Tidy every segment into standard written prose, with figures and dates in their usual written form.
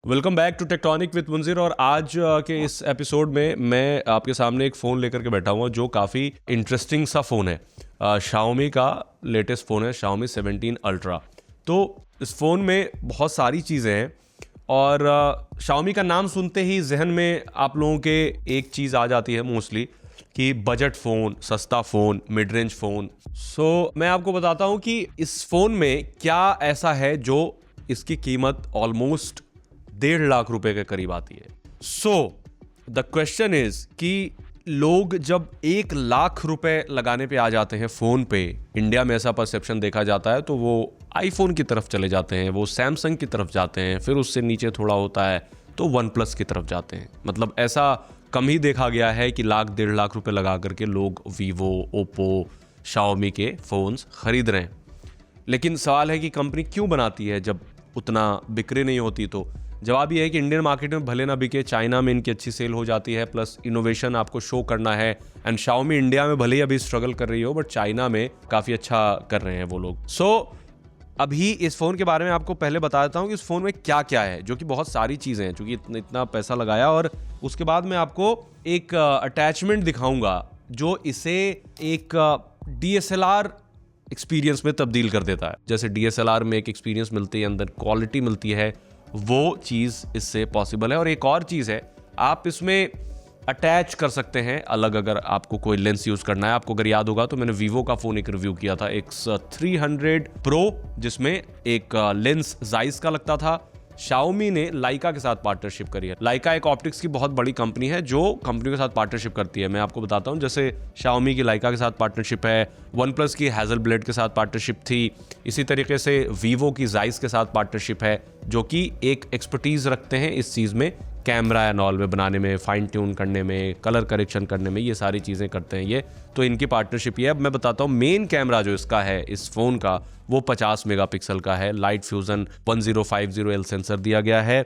Welcome back to tectonic with Munjir. और आज के इस एपिसोड में मैं आपके सामने एक फ़ोन लेकर के बैठा हुआ जो काफ़ी इंटरेस्टिंग सा फ़ोन है। Xiaomi का लेटेस्ट फ़ोन है Xiaomi 17 Ultra। तो इस फ़ोन में बहुत सारी चीज़ें हैं और Xiaomi का नाम सुनते ही जहन में आप लोगों के एक चीज़ आ जाती है मोस्टली कि बजट फ़ोन, सस्ता फ़ोन, मिड रेंज फ़ोन। सो मैं आपको बताता हूँ कि इस फ़ोन में क्या ऐसा है जो इसकी कीमत ऑलमोस्ट 1.5 लाख रुपए के करीब आती है। सो द क्वेश्चन इज कि लोग जब 1 लाख रुपए लगाने पे आ जाते हैं फ़ोन पे, इंडिया में ऐसा परसेप्शन देखा जाता है, तो वो आईफोन की तरफ चले जाते हैं, वो सैमसंग की तरफ जाते हैं, फिर उससे नीचे थोड़ा होता है तो वन प्लस की तरफ जाते हैं। मतलब ऐसा कम ही देखा गया है कि 1.5 लाख रुपए लगा करके लोग वीवो, ओप्पो, Xiaomi के फ़ोन्स खरीद रहे हैं। लेकिन सवाल है कि कंपनी क्यों बनाती है जब उतना बिक्री नहीं होती? तो जवाब ये है कि इंडियन मार्केट में भले ना बिके, चाइना में इनकी अच्छी सेल हो जाती है, प्लस इनोवेशन आपको शो करना है। एंड Xiaomi इंडिया में भले ही अभी स्ट्रगल कर रही हो, बट चाइना में काफ़ी अच्छा कर रहे हैं वो लोग। सो अभी इस फ़ोन के बारे में आपको पहले बता देता हूँ कि इस फ़ोन में क्या क्या है, जो कि बहुत सारी चीज़ें हैं, चूँकि इतना पैसा लगाया। और उसके बाद मैं आपको एक अटैचमेंट दिखाऊँगा जो इसे एक DSLR एक्सपीरियंस में तब्दील कर देता है। जैसे DSLR में एक एक्सपीरियंस मिलती है, अंदर क्वालिटी मिलती है, वो चीज़ इससे पॉसिबल है। और एक और चीज़ है, आप इसमें अटैच कर सकते हैं अलग, अगर आपको कोई लेंस यूज़ करना है। आपको अगर याद होगा तो मैंने वीवो का फ़ोन एक रिव्यू किया था, X300 Pro, जिसमें एक लेंस जाइस का लगता था। Xiaomi ने लाइका के साथ पार्टनरशिप करी है। लाइका एक ऑप्टिक्स की बहुत बड़ी कंपनी है जो कंपनी के साथ पार्टनरशिप करती है। मैं आपको बताता हूँ, जैसे Xiaomi की लाइका के साथ पार्टनरशिप है, वन प्लस की हैज़लब्लेड के साथ पार्टनरशिप थी, इसी तरीके से वीवो की जाइस के साथ पार्टनरशिप है, जो कि एक एक्सपर्टीज़ रखते हैं इस चीज़ में, कैमरा एंड ऑल में बनाने में, फाइन ट्यून करने में, कलर करेक्शन करने में, ये सारी चीज़ें करते हैं ये। तो इनकी पार्टनरशिप ये है। अब मैं बताता हूँ, मेन कैमरा जो इसका है इस फ़ोन का, वो 50 मेगापिक्सल का है। लाइट फ्यूज़न 1050L सेंसर दिया गया है।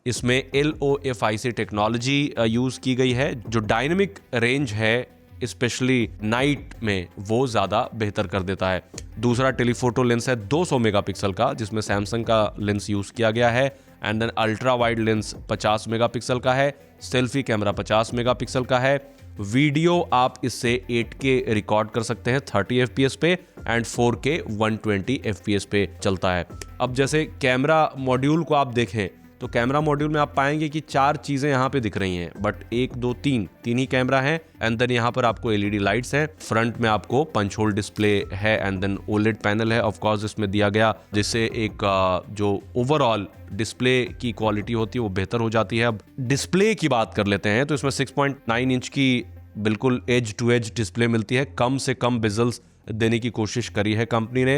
इसमें LOFIC टेक्नोलॉजी यूज़ की गई है, जो डायनेमिक रेंज है स्पेशली नाइट में वो ज़्यादा बेहतर कर देता है। दूसरा टेलीफोटो लेंस है 200 मेगापिक्सल का, जिसमें सैमसंग का लेंस यूज़ किया गया है। And then ultra wide lens 50 megapixel का है। सेल्फी कैमरा 50 मेगापिक्सल का है। वीडियो आप इससे 8K रिकॉर्ड कर सकते हैं 30 FPS पे, एंड 4K 120 FPS पे चलता है। अब जैसे कैमरा मॉड्यूल को आप देखें तो कैमरा मॉड्यूल में आप पाएंगे कि 4 चीज़ें यहाँ पे दिख रही हैं, बट 1 2 3 ही कैमरा है। एंड देन यहाँ पर आपको LED लाइट्स हैं। फ्रंट में आपको पंच होल डिस्प्ले है, एंड देन OLED पैनल है ऑफ कोर्स इसमें दिया गया, जिससे एक जो ओवरऑल डिस्प्ले की क्वालिटी होती है वो बेहतर हो जाती है। अब डिस्प्ले की बात कर लेते हैं, तो इसमें 6.9 इंच की बिल्कुल एज टू एज डिस्प्ले मिलती है। कम से कम बेजल्स देने की कोशिश करी है कंपनी ने।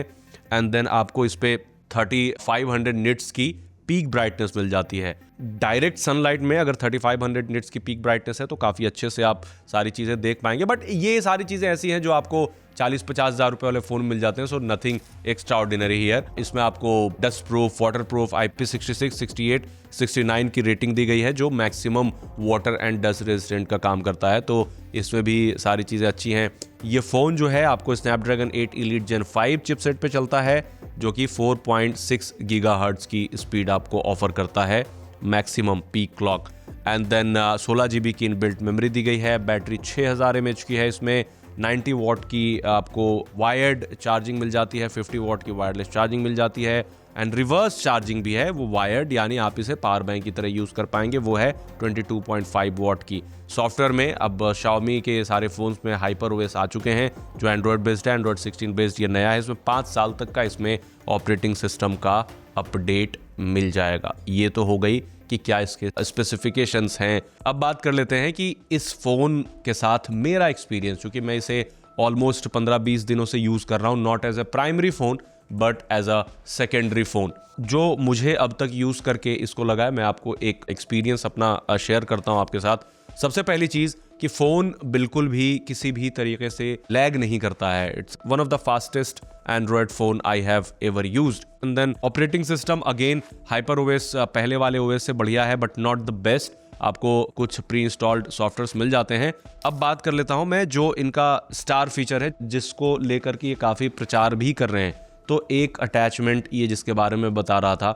एंड देन आपको इस पे 3500 निट्स की पीक ब्राइटनेस मिल जाती है। डायरेक्ट सनलाइट में अगर 3500 निट्स की पीक ब्राइटनेस है तो काफ़ी अच्छे से आप सारी चीज़ें देख पाएंगे। बट ये सारी चीज़ें ऐसी हैं जो आपको 40-50 हज़ार रुपये वाले फ़ोन मिल जाते हैं। So nothing extra ordinary here. इसमें आपको dust proof, water proof, IP66, 68, 69 की रेटिंग दी गई है, जो maximum water and dust resistant का काम करता है। तो इसमें भी सारी चीज़ें अच्छी हैं। ये फ़ोन जो है आपको स्नैपड्रैगन 8 Elite Gen 5 चिपसेट पे चलता है, जो कि 4.6 गीगाहर्ट्ज़ की स्पीड आपको ऑफर करता है, maximum peak clock. And then 16 GB की इनबिल्ट मेमोरी दी गई है। बैटरी 6000 mAh की है। इसमें 90 वॉट की आपको वायर्ड चार्जिंग मिल जाती है, 50 वॉट की वायरलेस चार्जिंग मिल जाती है, एंड रिवर्स चार्जिंग भी है, वो वायर्ड, यानी आप इसे पावर बैंक की तरह यूज़ कर पाएंगे, वो है 22.5 वॉट की। सॉफ्टवेयर में अब Xiaomi के सारे फ़ोन्स में HyperOS आ चुके हैं, जो एंड्रॉयड बेस्ड है। एंड्रॉयड 16 बेस्ड ये नया है। इसमें 5 साल तक का इसमें ऑपरेटिंग सिस्टम का अपडेट मिल जाएगा। ये तो हो गई कि क्या इसके स्पेसिफिकेशंस हैं। अब बात कर लेते हैं कि इस फ़ोन के साथ मेरा एक्सपीरियंस, क्योंकि मैं इसे ऑलमोस्ट 15-20 दिनों से यूज़ कर रहा हूँ, not as a primary phone but as a secondary phone. जो मुझे अब तक यूज़ करके इसको लगा है, मैं आपको एक एक्सपीरियंस अपना शेयर करता हूँ आपके साथ। सबसे पहली चीज़ कि फ़ोन बिल्कुल भी किसी भी तरीके से लैग नहीं करता है। It's one of the fastest Android phone I have ever used. And then operating system again HyperOS पहले वाले OS से बढ़िया है, बट नॉट द बेस्ट। आपको कुछ प्री इंस्टॉल्ड सॉफ्टवेयर्स मिल जाते हैं। अब बात कर लेता हूं मैं जो इनका स्टार फीचर है, जिसको लेकर के ये काफ़ी प्रचार भी कर रहे हैं। तो एक अटैचमेंट ये जिसके बारे में बता रहा था,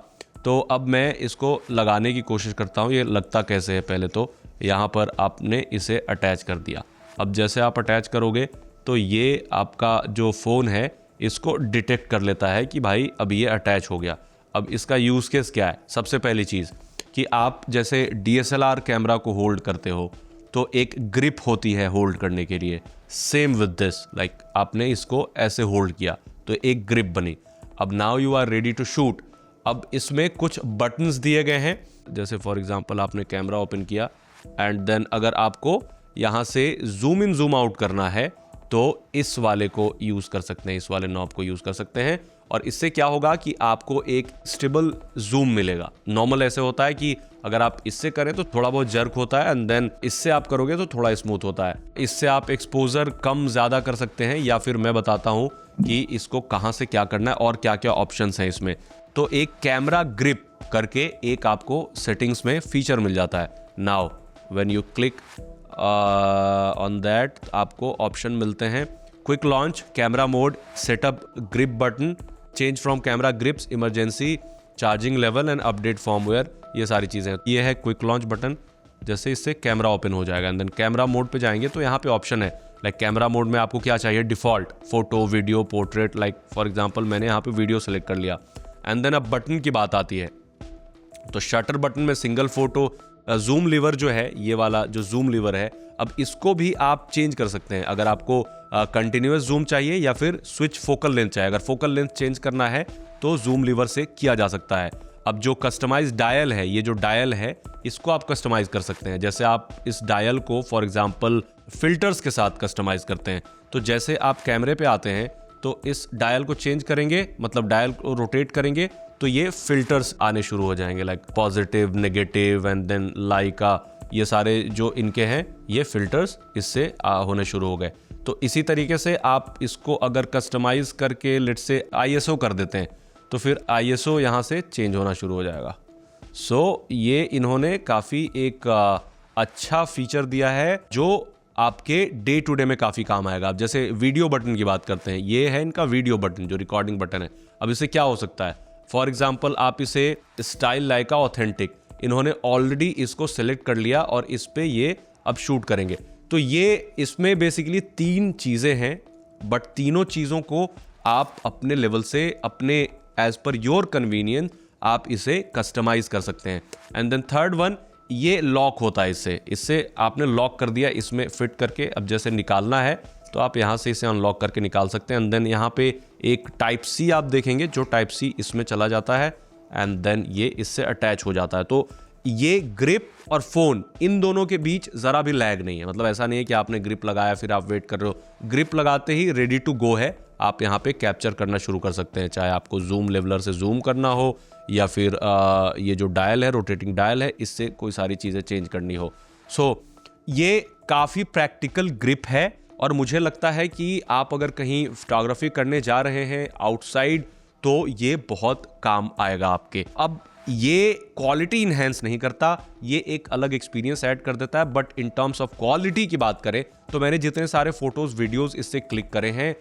तो अब मैं इसको लगाने की कोशिश करता हूँ। ये लगता कैसे है, पहले तो यहाँ पर आपने इसे अटैच कर दिया। अब जैसे आप अटैच करोगे तो ये आपका जो फ़ोन है इसको डिटेक्ट कर लेता है कि भाई अब ये अटैच हो गया। अब इसका यूज़ केस क्या है? सबसे पहली चीज़ कि आप जैसे DSLR कैमरा को होल्ड करते हो तो एक ग्रिप होती है होल्ड करने के लिए। सेम विद दिस, लाइक आपने इसको ऐसे होल्ड किया तो एक ग्रिप बनी। अब now you are ready to shoot. अब इसमें कुछ बटन्स दिए गए हैं, जैसे फॉर एग्जांपल आपने कैमरा ओपन किया एंड देन अगर आपको यहाँ से जूम इन जूम आउट करना है तो इस वाले को यूज़ कर सकते हैं, इस वाले नॉब को यूज़ कर सकते हैं। और इससे क्या होगा कि आपको एक स्टेबल जूम मिलेगा। नॉर्मल ऐसे होता है कि अगर आप इससे करें तो थोड़ा बहुत जर्क होता है एंड देन इससे आप करोगे तो थोड़ा स्मूथ होता है। इससे आप एक्सपोजर कम ज़्यादा कर सकते हैं, या फिर मैं बताता हूँ कि इसको कहाँ से क्या करना है और क्या क्या ऑप्शंस हैं इसमें। तो एक कैमरा ग्रिप करके एक आपको सेटिंग्स में फीचर मिल जाता है। Now when you click on that आपको ऑप्शन मिलते हैं quick launch, camera mode, setup grip button, change from camera grips, emergency, charging level and update firmware. ये सारी चीज़ें, ये है क्विक लॉन्च बटन। जैसे इससे कैमरा ओपन हो जाएगा एंड देन कैमरा मोड पे जाएंगे तो यहाँ पे ऑप्शन है लाइक कैमरा मोड में आपको क्या चाहिए, default photo, video, portrait. Like for example मैंने यहाँ पे वीडियो सेलेक्ट कर लिया एंड देन अब बटन की बात आती है तो शटर बटन में सिंगल फोटो, जूम लीवर जो है ये वाला जो जूम लीवर है, अब इसको भी आप चेंज कर सकते हैं अगर आपको कंटिन्यूअस जूम चाहिए या फिर स्विच फोकल लेंथ चाहिए। अगर फोकल लेंथ चेंज करना है तो जूम लीवर से किया जा सकता है। अब जो कस्टमाइज डायल है, ये जो डायल है इसको आप कस्टमाइज कर सकते हैं। जैसे आप इस डायल को फॉर एग्जांपल फिल्टर्स के साथ कस्टमाइज करते हैं, तो जैसे आप कैमरे पे आते हैं तो इस डायल को चेंज करेंगे, मतलब डायल को रोटेट करेंगे तो ये फिल्टर्स आने शुरू हो जाएंगे, like positive, negative and then लाइका, ये सारे जो इनके हैं ये फिल्टर्स इससे होने शुरू हो गए। तो इसी तरीके से आप इसको अगर कस्टमाइज करके लेट्स से ISO कर देते हैं तो फिर ISO यहाँ से चेंज होना शुरू हो जाएगा। सो ये इन्होंने काफ़ी एक अच्छा फीचर दिया है जो आपके डे टू डे में काफ़ी काम आएगा। अब जैसे वीडियो बटन की बात करते हैं, ये है इनका वीडियो बटन जो रिकॉर्डिंग बटन है। अब इससे क्या हो सकता है, फॉर एग्जाम्पल आप इसे स्टाइल लाइका ऑथेंटिक, इन्होंने ऑलरेडी इसको सेलेक्ट कर लिया और इस पे ये अब शूट करेंगे। तो ये इसमें बेसिकली 3 चीज़ें हैं, बट तीनों चीज़ों को आप अपने लेवल से, अपने एज पर योर कन्वीनियंस आप इसे कस्टमाइज कर सकते हैं। एंड देन थर्ड वन, ये लॉक होता है इससे आपने लॉक कर दिया इसमें फिट करके। अब जैसे निकालना है तो आप यहाँ से इसे अनलॉक करके निकाल सकते हैं। एंड देन यहाँ पे एक टाइप C आप देखेंगे, जो टाइप C इसमें चला जाता है एंड देन ये इससे अटैच हो जाता है। तो ये ग्रिप और फ़ोन इन दोनों के बीच ज़रा भी लैग नहीं है। मतलब ऐसा नहीं है कि आपने ग्रिप लगाया फिर आप वेट कर रहे हो। ग्रिप लगाते ही रेडी टू गो है, आप यहाँ पे कैप्चर करना शुरू कर सकते हैं, चाहे आपको जूम लेवलर से जूम करना हो या फिर ये जो डायल है, रोटेटिंग डायल है, इससे कोई सारी चीज़ें चेंज करनी हो। सो ये काफ़ी प्रैक्टिकल ग्रिप है और मुझे लगता है कि आप अगर कहीं फोटोग्राफी करने जा रहे हैं आउटसाइड तो ये बहुत काम आएगा आपके। अब ये क्वालिटी इन्हेंस नहीं करता, ये एक अलग एक्सपीरियंस ऐड कर देता है, but in terms of quality की बात करें तो मैंने जितने सारे फोटोज वीडियोस इससे क्लिक करे हैं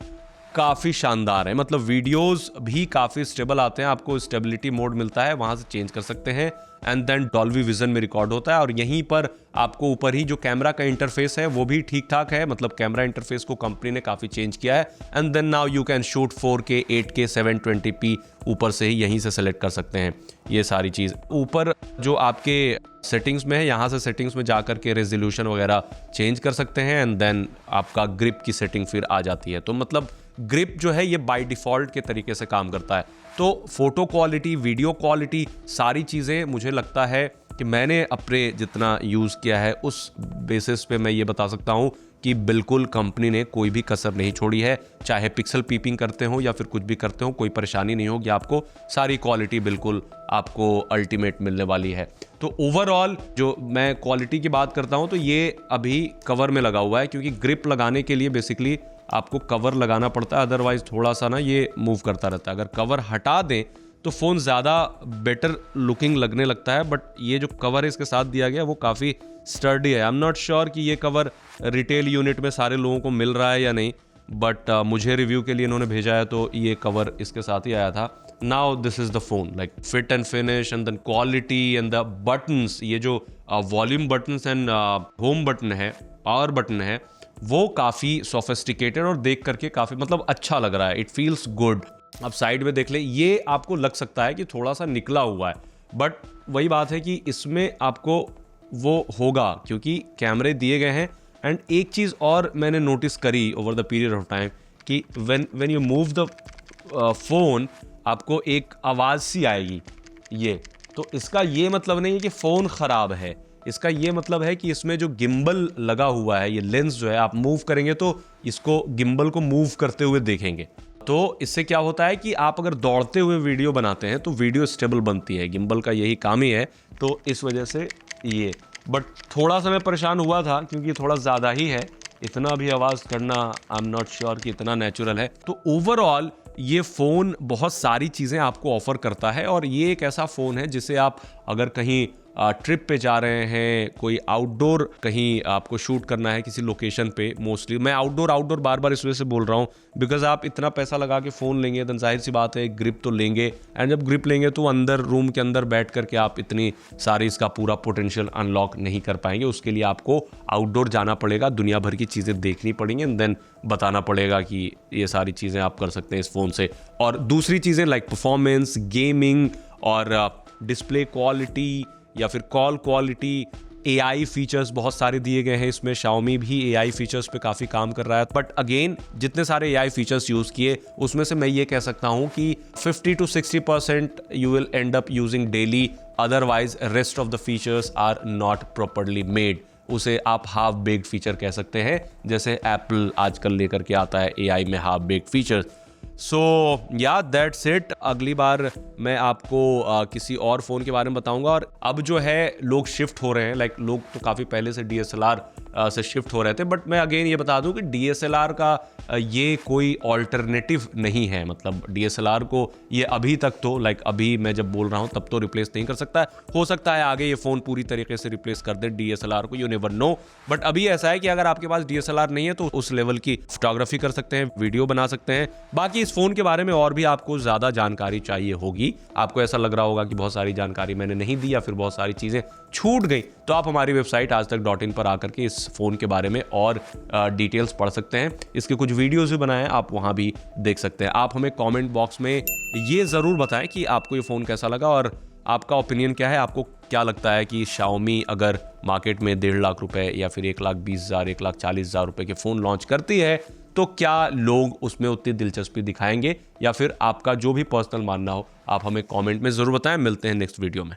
काफ़ी शानदार है। मतलब वीडियोस भी काफ़ी स्टेबल आते हैं, आपको स्टेबिलिटी मोड मिलता है, वहाँ से चेंज कर सकते हैं एंड देन डॉल्बी विजन में रिकॉर्ड होता है। और यहीं पर आपको ऊपर ही जो कैमरा का इंटरफेस है वो भी ठीक ठाक है, मतलब कैमरा इंटरफेस को कंपनी ने काफ़ी चेंज किया है। And then now you can shoot 4K 8K 720p ऊपर से ही यहीं से सेलेक्ट कर सकते हैं। ये सारी चीज़ ऊपर जो आपके सेटिंग्स में है, यहाँ से सेटिंग्स में जाकर के रेजोल्यूशन वगैरह चेंज कर सकते हैं एंड देन आपका ग्रिप की सेटिंग फिर आ जाती है। तो मतलब ग्रिप जो है ये बाय डिफ़ॉल्ट के तरीके से काम करता है। तो फोटो क्वालिटी, वीडियो क्वालिटी, सारी चीज़ें मुझे लगता है कि मैंने अपने जितना यूज़ किया है उस बेसिस पे मैं ये बता सकता हूँ कि बिल्कुल कंपनी ने कोई भी कसर नहीं छोड़ी है। चाहे पिक्सल पीपिंग करते हो या फिर कुछ भी करते हो, कोई परेशानी नहीं होगी आपको, सारी क्वालिटी बिल्कुल आपको अल्टीमेट मिलने वाली है। तो ओवरऑल जो मैं क्वालिटी की बात करता हूँ तो ये अभी कवर में लगा हुआ है, क्योंकि ग्रिप लगाने के लिए बेसिकली आपको कवर लगाना पड़ता है, अदरवाइज थोड़ा सा ना ये मूव करता रहता है। अगर कवर हटा दें तो फ़ोन ज़्यादा बेटर लुकिंग लगने लगता है, बट ये जो कवर इसके साथ दिया गया वो काफ़ी स्टर्डी है। आई एम नॉट श्योर कि ये कवर रिटेल यूनिट में सारे लोगों को मिल रहा है या नहीं, बट मुझे रिव्यू के लिए इन्होंने भेजा है तो ये कवर इसके साथ ही आया था। Now this is the phone, like fit and finish and then quality and the buttons, ये जो volume buttons and home button है, पावर बटन है, वो काफ़ी सोफिस्टिकेटेड और देख करके काफ़ी मतलब अच्छा लग रहा है। It feels good. अब साइड में देख ले, ये आपको लग सकता है कि थोड़ा सा निकला हुआ है, बट वही बात है कि इसमें आपको वो होगा क्योंकि कैमरे दिए गए हैं। एंड एक चीज़ और मैंने नोटिस करी over the period of time कि when you move the phone, आपको एक आवाज़ सी आएगी। ये तो इसका ये मतलब नहीं है कि फ़ोन ख़राब है, इसका ये मतलब है कि इसमें जो गिम्बल लगा हुआ है, ये लेंस जो है, आप मूव करेंगे तो इसको गिम्बल को मूव करते हुए देखेंगे। तो इससे क्या होता है कि आप अगर दौड़ते हुए वीडियो बनाते हैं तो वीडियो स्टेबल बनती है। गिम्बल का यही काम ही है, तो इस वजह से ये। बट थोड़ा सा मैं परेशान हुआ था क्योंकि थोड़ा ज़्यादा ही है, इतना भी आवाज़ करना आई एम नॉट श्योर कि इतना नेचुरल है। तो ओवरऑल ये फ़ोन बहुत सारी चीज़ें आपको ऑफ़र करता है और ये एक ऐसा फ़ोन है जिसे आप अगर कहीं ट्रिप पे जा रहे हैं, कोई आउटडोर कहीं आपको शूट करना है किसी लोकेशन पे, मोस्टली मैं आउटडोर बार बार इस वजह से बोल रहा हूँ बिकॉज आप इतना पैसा लगा के फ़ोन लेंगे तो जाहिर सी बात है ग्रिप तो लेंगे, एंड जब ग्रिप लेंगे तो अंदर रूम के अंदर बैठ करके आप इतनी सारी इसका पूरा पोटेंशियल अनलॉक नहीं कर पाएंगे। उसके लिए आपको आउटडोर जाना पड़ेगा, दुनिया भर की चीज़ें देखनी पड़ेंगी एंड देन बताना पड़ेगा कि ये सारी चीज़ें आप कर सकते हैं इस फ़ोन से। और दूसरी चीज़ें लाइक परफॉर्मेंस, गेमिंग और डिस्प्ले क्वालिटी या फिर कॉल क्वालिटी, AI फीचर्स बहुत सारे दिए गए हैं इसमें। Xiaomi भी AI फीचर्स पे काफ़ी काम कर रहा है, बट अगेन जितने सारे AI फीचर्स यूज़ किए उसमें से मैं ये कह सकता हूँ कि 50 to 60% you will end up using daily, otherwise rest of the features are not properly made. उसे आप हाफ बेक्ड फीचर कह सकते हैं, जैसे एप्पल आजकल लेकर के आता है AI में हाफ बेक्ड फीचर्स। सो या दैट्स इट। अगली बार मैं आपको किसी और फ़ोन के बारे में बताऊंगा। और अब जो है लोग शिफ्ट हो रहे हैं, लाइक लोग तो काफ़ी पहले से DSLR से शिफ्ट हो रहे थे, बट मैं अगेन ये बता दूं कि DSLR का ये कोई ऑल्टरनेटिव नहीं है। मतलब DSLR को ये अभी तक तो लाइक अभी मैं जब बोल रहा हूँ तब तो रिप्लेस नहीं कर सकता है। हो सकता है आगे ये फ़ोन पूरी तरीके से रिप्लेस कर दे DSLR को, यू नेवर नो। बट अभी ऐसा है कि अगर आपके पास DSLR नहीं है तो उस लेवल की फोटोग्राफी कर सकते हैं, वीडियो बना सकते हैं। बाकी इस फ़ोन के बारे में और भी आपको ज़्यादा जानकारी चाहिए होगी, आपको ऐसा लग रहा होगा कि बहुत सारी जानकारी मैंने नहीं दी या फिर बहुत सारी चीज़ें छूट गई, तो आप हमारी वेबसाइट आजतक.in पर आकर के इस फ़ोन के बारे में और डिटेल्स पढ़ सकते हैं। इसके कुछ वीडियोस भी बनाए, आप वहाँ भी देख सकते हैं। आप हमें कमेंट बॉक्स में ये ज़रूर बताएं कि आपको ये फ़ोन कैसा लगा और आपका ओपिनियन क्या है। आपको क्या लगता है कि Xiaomi अगर मार्केट में 1.5 लाख रुपए या फिर 1,20,000 1,40,000 रुपए के फ़ोन लॉन्च करती है तो क्या लोग उसमें उतनी दिलचस्पी दिखाएंगे, या फिर आपका जो भी पर्सनल मानना हो आप हमें कमेंट में ज़रूर बताएं। मिलते हैं नेक्स्ट वीडियो में।